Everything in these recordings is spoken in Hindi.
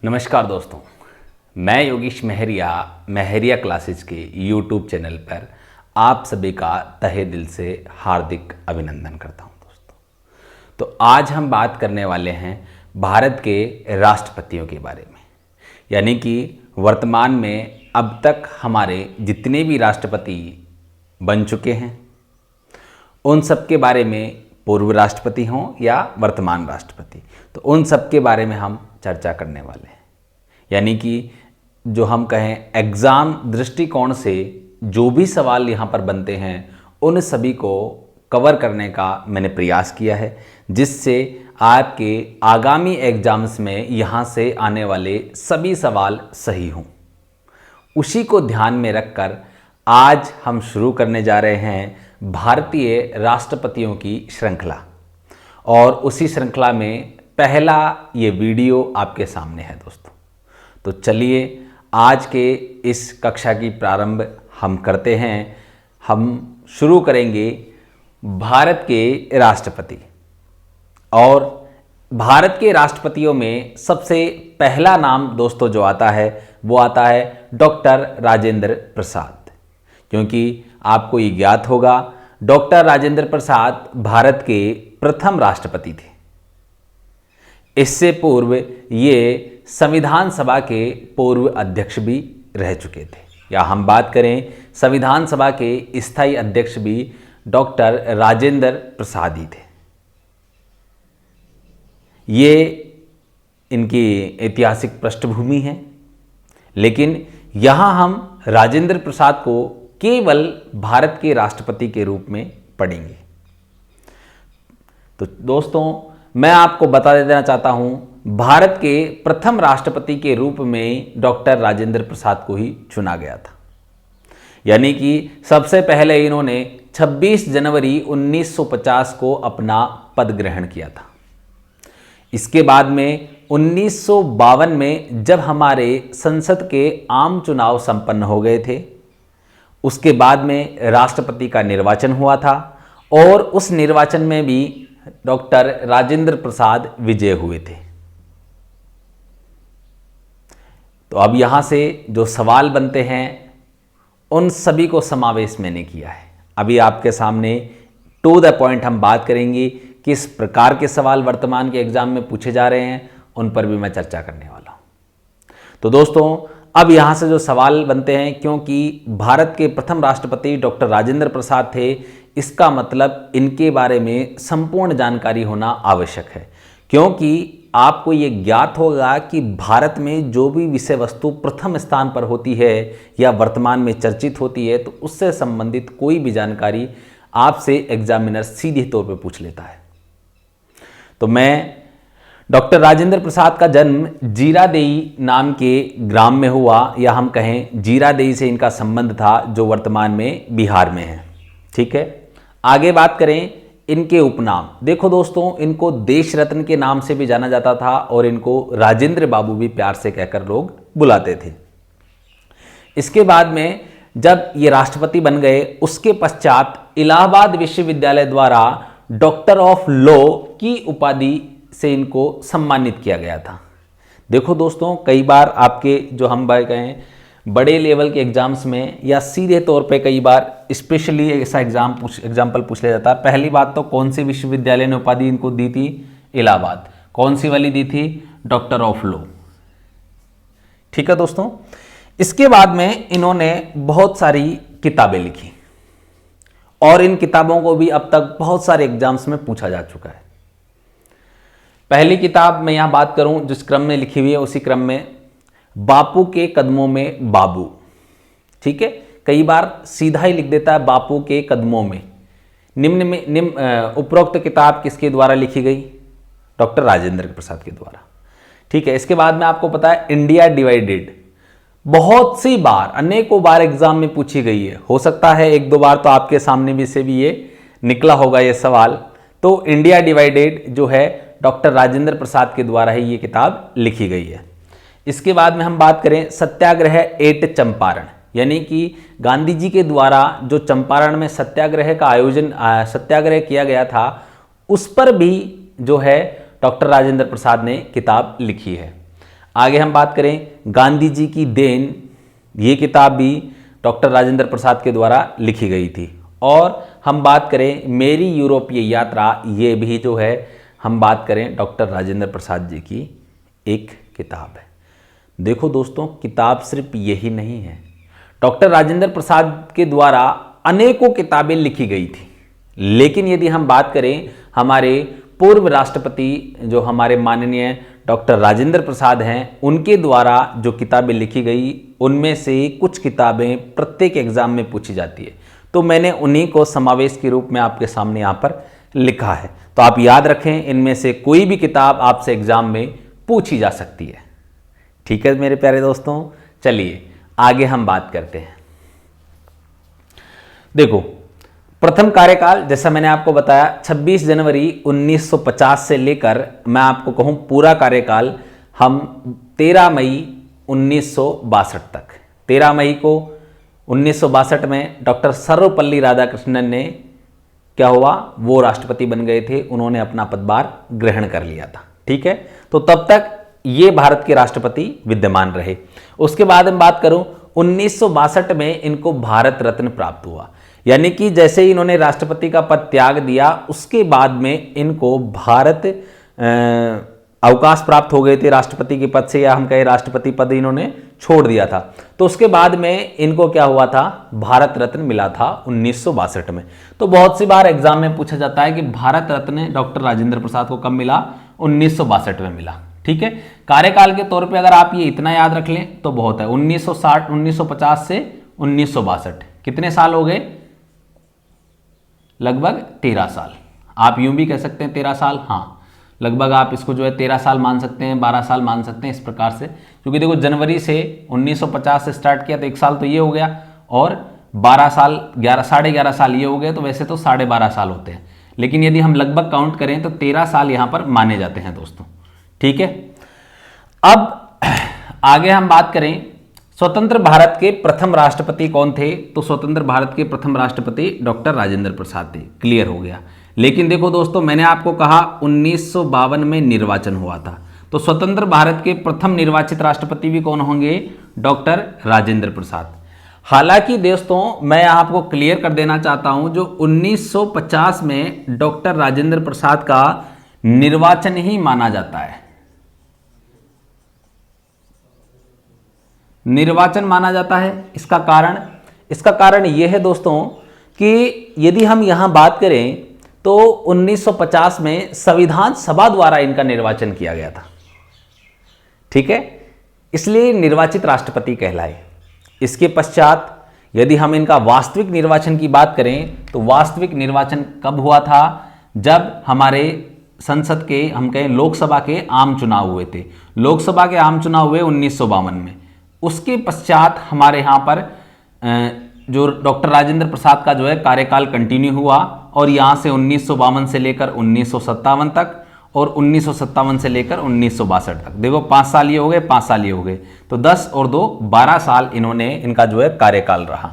नमस्कार दोस्तों, मैं योगेश महरिया क्लासेज के YouTube चैनल पर आप सभी का तहे दिल से हार्दिक अभिनंदन करता हूं। दोस्तों, तो आज हम बात करने वाले हैं भारत के राष्ट्रपतियों के बारे में, यानी कि वर्तमान में अब तक हमारे जितने भी राष्ट्रपति बन चुके हैं उन सब के बारे में, पूर्व राष्ट्रपति हों या वर्तमान राष्ट्रपति, तो उन सब के बारे में हम चर्चा करने वाले हैं। यानी कि जो हम कहें एग्ज़ाम दृष्टिकोण से जो भी सवाल यहाँ पर बनते हैं उन सभी को कवर करने का मैंने प्रयास किया है, जिससे आपके आगामी एग्ज़ाम्स में यहाँ से आने वाले सभी सवाल सही हों। उसी को ध्यान में रखकर आज हम शुरू करने जा रहे हैं भारतीय राष्ट्रपतियों की श्रृंखला, और उसी श्रृंखला में पहला ये वीडियो आपके सामने है। दोस्तों, तो चलिए आज के इस कक्षा की प्रारंभ हम करते हैं। हम शुरू करेंगे भारत के राष्ट्रपति, और भारत के राष्ट्रपतियों में सबसे पहला नाम दोस्तों जो आता है वो आता है डॉक्टर राजेंद्र प्रसाद, क्योंकि आपको ये ज्ञात होगा डॉक्टर राजेंद्र प्रसाद भारत के प्रथम राष्ट्रपति थे। इससे पूर्व ये संविधान सभा के पूर्व अध्यक्ष भी रह चुके थे, या हम बात करें संविधान सभा के स्थायी अध्यक्ष भी डॉक्टर राजेंद्र प्रसाद ही थे। ये इनकी ऐतिहासिक पृष्ठभूमि है, लेकिन यहाँ हम राजेंद्र प्रसाद को केवल भारत के राष्ट्रपति के रूप में पढ़ेंगे। तो दोस्तों, मैं आपको बता देना चाहता हूँ भारत के प्रथम राष्ट्रपति के रूप में डॉक्टर राजेंद्र प्रसाद को ही चुना गया था। यानी कि सबसे पहले इन्होंने 26 जनवरी 1950 को अपना पद ग्रहण किया था। इसके बाद में 1952 में जब हमारे संसद के आम चुनाव संपन्न हो गए थे, उसके बाद में राष्ट्रपति का निर्वाचन हुआ था, और उस निर्वाचन में भी डॉक्टर राजेंद्र प्रसाद विजय हुए थे। तो अब यहाँ से जो सवाल बनते हैं उन सभी को समावेश मैंने किया है। अभी आपके सामने टू द पॉइंट हम बात करेंगे, किस प्रकार के सवाल वर्तमान के एग्जाम में पूछे जा रहे हैं उन पर भी मैं चर्चा करने वाला हूँ। तो दोस्तों, अब यहाँ से जो सवाल बनते हैं, क्योंकि भारत के प्रथम राष्ट्रपति डॉक्टर राजेंद्र प्रसाद थे, इसका मतलब इनके बारे में संपूर्ण जानकारी होना आवश्यक है, क्योंकि आपको ये ज्ञात होगा कि भारत में जो भी विषय वस्तु प्रथम स्थान पर होती है या वर्तमान में चर्चित होती है, तो उससे संबंधित कोई भी जानकारी आपसे एग्जामिनर सीधे तौर पर पूछ लेता है। तो मैं डॉक्टर राजेंद्र प्रसाद का जन्म जीरादेई नाम के ग्राम में हुआ, या हम कहें जीरादेई से इनका संबंध था, जो वर्तमान में बिहार में है। ठीक है, आगे बात करें इनके उपनाम। देखो दोस्तों, इनको देश रत्न के नाम से भी जाना जाता था, और इनको राजेंद्र बाबू भी प्यार से कहकर लोग बुलाते थे। इसके बाद में जब ये राष्ट्रपति बन गए, उसके पश्चात इलाहाबाद विश्वविद्यालय द्वारा डॉक्टर ऑफ लॉ की उपाधि से इनको सम्मानित किया गया था। देखो दोस्तों, कई बार आपके जो हम कहें बड़े लेवल के एग्जाम्स में या सीधे तौर पे कई बार स्पेशली ऐसा एग्जाम्पल पूछ लिया जाता है। पहली बात तो कौन सी विश्वविद्यालय ने उपाधि इनको दी थी? इलाहाबाद। कौन सी वाली दी थी? Doctor of law. ठीक है दोस्तों, इसके बाद में इन्होंने बहुत सारी किताबें लिखी, और इन किताबों को भी अब तक बहुत सारे एग्जाम्स में पूछा जा चुका है। पहली किताब मैं यहां बात करूं जिस क्रम में लिखी हुई है, उसी क्रम में बापू के कदमों में बाबू। ठीक है, कई बार सीधा ही लिख देता है बापू के कदमों में। उपरोक्त किताब किसके द्वारा लिखी गई? डॉक्टर राजेंद्र प्रसाद के द्वारा। ठीक है, इसके बाद में आपको पता है इंडिया डिवाइडेड, बहुत सी बार, अनेकों बार एग्जाम में पूछी गई है। हो सकता है एक दो बार तो आपके सामने भी से भी ये निकला होगा ये सवाल। तो इंडिया डिवाइडेड जो है डॉक्टर राजेंद्र प्रसाद के द्वारा ही ये किताब लिखी गई है। इसके बाद में हम बात करें सत्याग्रह एट चंपारण, यानी कि गांधी जी के द्वारा जो चंपारण में सत्याग्रह का सत्याग्रह किया गया था, उस पर भी जो है डॉक्टर राजेंद्र प्रसाद ने किताब लिखी है। आगे हम बात करें गांधी जी की देन, ये किताब भी डॉक्टर राजेंद्र प्रसाद के द्वारा लिखी गई थी। और हम बात करें मेरी यूरोपीय यात्रा, ये भी जो है हम बात करें डॉक्टर राजेंद्र प्रसाद जी की एक किताब है। देखो दोस्तों, किताब सिर्फ यही नहीं है, डॉक्टर राजेंद्र प्रसाद के द्वारा अनेकों किताबें लिखी गई थी। लेकिन यदि हम बात करें हमारे पूर्व राष्ट्रपति जो हमारे माननीय डॉक्टर राजेंद्र प्रसाद हैं, उनके द्वारा जो किताबें लिखी गई, उनमें से कुछ किताबें प्रत्येक एग्जाम में पूछी जाती है, तो मैंने उन्हीं को समावेश के रूप में आपके सामने यहाँ पर लिखा है। तो आप याद रखें, इनमें से कोई भी किताब आपसे एग्जाम में पूछी जा सकती है। ठीक है मेरे प्यारे दोस्तों, चलिए आगे हम बात करते हैं। देखो, प्रथम कार्यकाल जैसा मैंने आपको बताया 26 जनवरी 1950 से लेकर मैं आपको कहूं पूरा कार्यकाल हम 13 मई 1962 तक। 13 मई को 1962 में डॉक्टर सर्वपल्ली राधाकृष्णन ने क्या हुआ, वो राष्ट्रपति बन गए थे, उन्होंने अपना पदभार ग्रहण कर लिया था। ठीक है, तो तब तक ये भारत के राष्ट्रपति विद्यमान रहे। उसके बाद हम बात करूं 1962 में इनको भारत रत्न प्राप्त हुआ, यानी कि जैसे ही इन्होंने राष्ट्रपति का पद त्याग दिया, उसके बाद में इनको भारत अवकाश प्राप्त हो गए थे राष्ट्रपति के पद से, या हम कहें राष्ट्रपति पद इन्होंने छोड़ दिया था। तो उसके बाद में इनको क्या हुआ था, भारत रत्न मिला था 1962 में। तो बहुत सी बार एग्जाम में पूछा जाता है कि भारत रत्न डॉक्टर राजेंद्र प्रसाद को कब मिला, 1962 में मिला। ठीक है, कार्यकाल के तौर पे अगर आप ये इतना याद रख लें तो बहुत है। 1950 से 1962 कितने साल हो गए, लगभग 13 साल। आप यूं भी कह सकते हैं 13 साल, हाँ लगभग आप इसको जो है 13 साल मान सकते हैं, 12 साल मान सकते हैं इस प्रकार से, क्योंकि देखो जनवरी से 1950 से स्टार्ट किया तो 1 साल तो ये हो गया, और 12 साल 11.5 साल ये हो गए, तो वैसे तो 12.5 साल होते हैं, लेकिन यदि हम लगभग काउंट करें तो 13 साल यहाँ पर माने जाते हैं दोस्तों। ठीक है, अब आगे हम बात करें स्वतंत्र भारत के प्रथम राष्ट्रपति कौन थे, तो स्वतंत्र भारत के प्रथम राष्ट्रपति डॉक्टर राजेंद्र प्रसाद थे। क्लियर हो गया। लेकिन देखो दोस्तों, मैंने आपको कहा 1952 में निर्वाचन हुआ था, तो स्वतंत्र भारत के प्रथम निर्वाचित राष्ट्रपति भी कौन होंगे, डॉक्टर राजेंद्र प्रसाद। हालांकि दोस्तों मैं आपको क्लियर कर देना चाहता हूं, जो 1950 में डॉक्टर राजेंद्र प्रसाद का निर्वाचन ही माना जाता है, निर्वाचन माना जाता है। इसका कारण यह है दोस्तों कि यदि हम यहां बात करें तो 1950 में संविधान सभा द्वारा इनका निर्वाचन किया गया था। ठीक है, इसलिए निर्वाचित राष्ट्रपति कहलाए। इसके पश्चात यदि हम इनका वास्तविक निर्वाचन की बात करें तो वास्तविक निर्वाचन कब हुआ था, जब हमारे संसद के, हम कहें लोकसभा के आम चुनाव हुए थे। लोकसभा के आम चुनाव हुए 1952 में। उसके पश्चात हमारे यहाँ पर जो डॉक्टर राजेंद्र प्रसाद का जो है कार्यकाल कंटिन्यू हुआ, और यहाँ से 1952 से लेकर 1957 तक, और 1957 से लेकर 1962 तक। देखो 5 साल ये हो गए, 5 साल ये हो गए, तो 10 और 2 12 साल इनका जो है कार्यकाल रहा।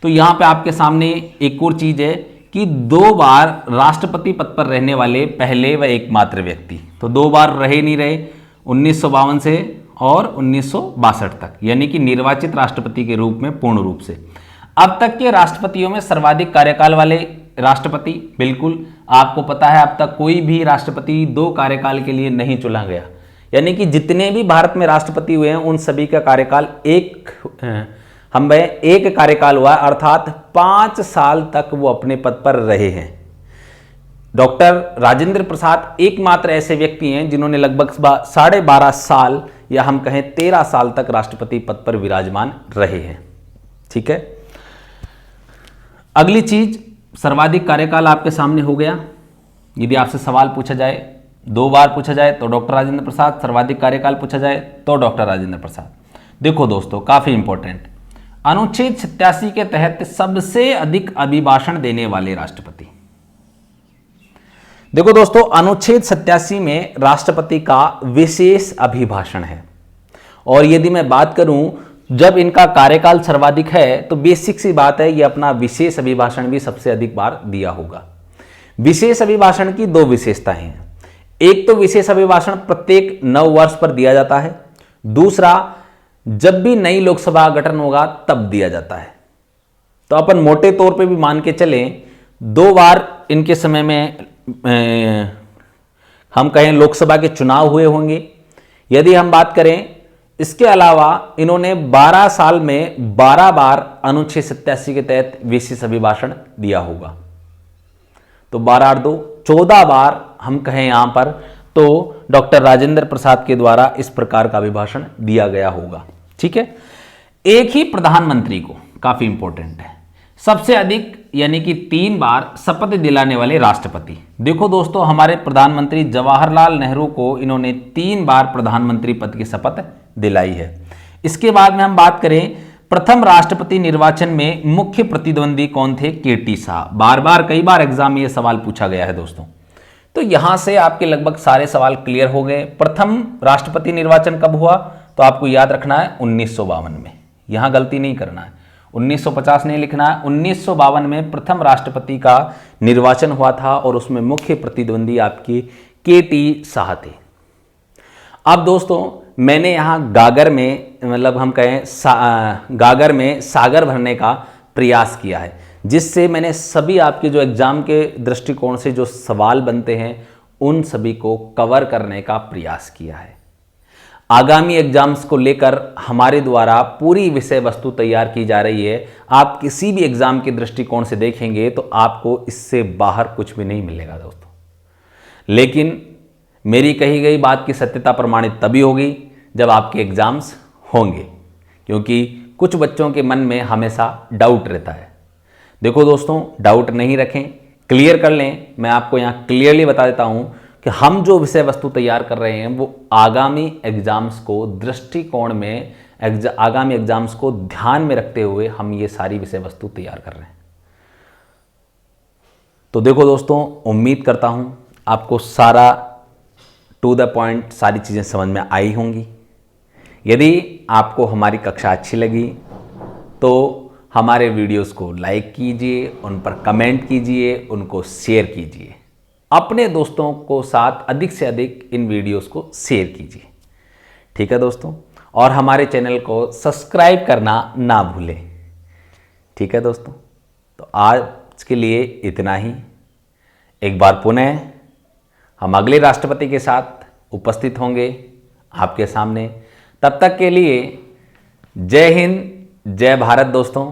तो यहाँ पे आपके सामने एक और चीज है कि 2 बार राष्ट्रपति पद पर रहने वाले पहले व एकमात्र व्यक्ति, तो 2 बार रहे नहीं रहे, 1952 से और 1962 तक, यानी कि निर्वाचित राष्ट्रपति के रूप में पूर्ण रूप से। अब तक के राष्ट्रपतियों में सर्वाधिक कार्यकाल वाले राष्ट्रपति, बिल्कुल आपको पता है अब तक कोई भी राष्ट्रपति 2 कार्यकाल के लिए नहीं चुना गया, यानी कि जितने भी भारत में राष्ट्रपति हुए हैं उन सभी का कार्यकाल एक कार्यकाल हुआ, अर्थात 5 साल तक वो अपने पद पर रहे हैं। डॉक्टर राजेंद्र प्रसाद एकमात्र ऐसे व्यक्ति हैं जिन्होंने लगभग 12.5 साल, या हम कहें 13 साल तक राष्ट्रपति पद पर विराजमान रहे हैं। ठीक है, अगली चीज, सर्वाधिक कार्यकाल आपके सामने हो गया। यदि आपसे सवाल पूछा जाए, 2 बार पूछा जाए तो डॉक्टर राजेंद्र प्रसाद, सर्वाधिक कार्यकाल पूछा जाए तो डॉक्टर राजेंद्र प्रसाद। देखो दोस्तों, काफी इंपॉर्टेंट, अनुच्छेद 87 के तहत सबसे अधिक अभिभाषण देने वाले राष्ट्रपति। देखो दोस्तों, अनुच्छेद 87 में राष्ट्रपति का विशेष अभिभाषण है, और यदि मैं बात करूं जब इनका कार्यकाल सर्वाधिक है तो बेसिक सी बात है, ये अपना विशेष अभिभाषण भी सबसे अधिक बार दिया होगा। विशेष अभिभाषण की 2 विशेषताएं हैं। एक तो विशेष अभिभाषण प्रत्येक 9 वर्ष पर दिया जाता है, दूसरा, जब भी नई लोकसभा गठन होगा तब दिया जाता है। तो अपन मोटे तौर पे भी मान के चलें 2 बार इनके समय में हम कहें लोकसभा के चुनाव हुए होंगे। यदि हम बात करें, इसके अलावा इन्होंने 12 साल में 12 बार अनुच्छेद 87 के तहत विशेष अभिभाषण दिया होगा। तो 12 और 2 14 बार हम कहें यहां पर, तो डॉक्टर राजेंद्र प्रसाद के द्वारा इस प्रकार का अभिभाषण दिया गया होगा। ठीक है। एक ही प्रधानमंत्री को, काफी इंपॉर्टेंट है, सबसे अधिक यानी कि 3 बार शपथ दिलाने वाले राष्ट्रपति। देखो दोस्तों, हमारे प्रधानमंत्री जवाहरलाल नेहरू को इन्होंने 3 बार प्रधानमंत्री पद की शपथ दिलाई है। इसके बाद में हम बात करें, प्रथम राष्ट्रपति निर्वाचन में मुख्य प्रतिद्वंदी कौन थे? केटी साहब। बार बार कई बार एग्जाम में यह सवाल पूछा गया है दोस्तों। तो यहां से आपके लगभग सारे सवाल क्लियर हो गए। प्रथम राष्ट्रपति निर्वाचन कब हुआ? तो आपको याद रखना है 1952 में। यहां गलती नहीं करना है, 1950 नहीं लिखना है, 1952 में प्रथम राष्ट्रपति का निर्वाचन हुआ था और उसमें मुख्य प्रतिद्वंदी आपकी केटी साह थे। अब दोस्तों, मैंने यहां गागर में, मतलब हम कहें गागर में सागर भरने का प्रयास किया है, जिससे मैंने सभी आपके जो एग्जाम के दृष्टिकोण से जो सवाल बनते हैं उन सभी को कवर करने का प्रयास किया है। आगामी एग्जाम्स को लेकर हमारे द्वारा पूरी विषय वस्तु तैयार की जा रही है। आप किसी भी एग्जाम के दृष्टिकोण से देखेंगे तो आपको इससे बाहर कुछ भी नहीं मिलेगा दोस्तों। लेकिन मेरी कही गई बात की सत्यता प्रमाणित तभी होगी जब आपके एग्जाम्स होंगे, क्योंकि कुछ बच्चों के मन में हमेशा डाउट रहता है। देखो दोस्तों, डाउट नहीं रखें, क्लियर कर लें। मैं आपको यहाँ क्लियरली बता देता हूँ कि हम जो विषय वस्तु तैयार कर रहे हैं वो आगामी एग्जाम्स को दृष्टिकोण में, आगामी एग्जाम्स को ध्यान में रखते हुए हम ये सारी विषय वस्तु तैयार कर रहे हैं। तो देखो दोस्तों, उम्मीद करता हूँ आपको सारा टू द पॉइंट सारी चीज़ें समझ में आई होंगी। यदि आपको हमारी कक्षा अच्छी लगी तो हमारे वीडियोस को लाइक कीजिए, उन पर कमेंट कीजिए, उनको शेयर कीजिए, अपने दोस्तों को साथ अधिक से अधिक इन वीडियोस को शेयर कीजिए। ठीक है दोस्तों, और हमारे चैनल को सब्सक्राइब करना ना भूलें। ठीक है दोस्तों, तो आज के लिए इतना ही। एक बार पुनः हम अगले राष्ट्रपति के साथ उपस्थित होंगे आपके सामने। तब तक के लिए जय हिंद, जय भारत दोस्तों।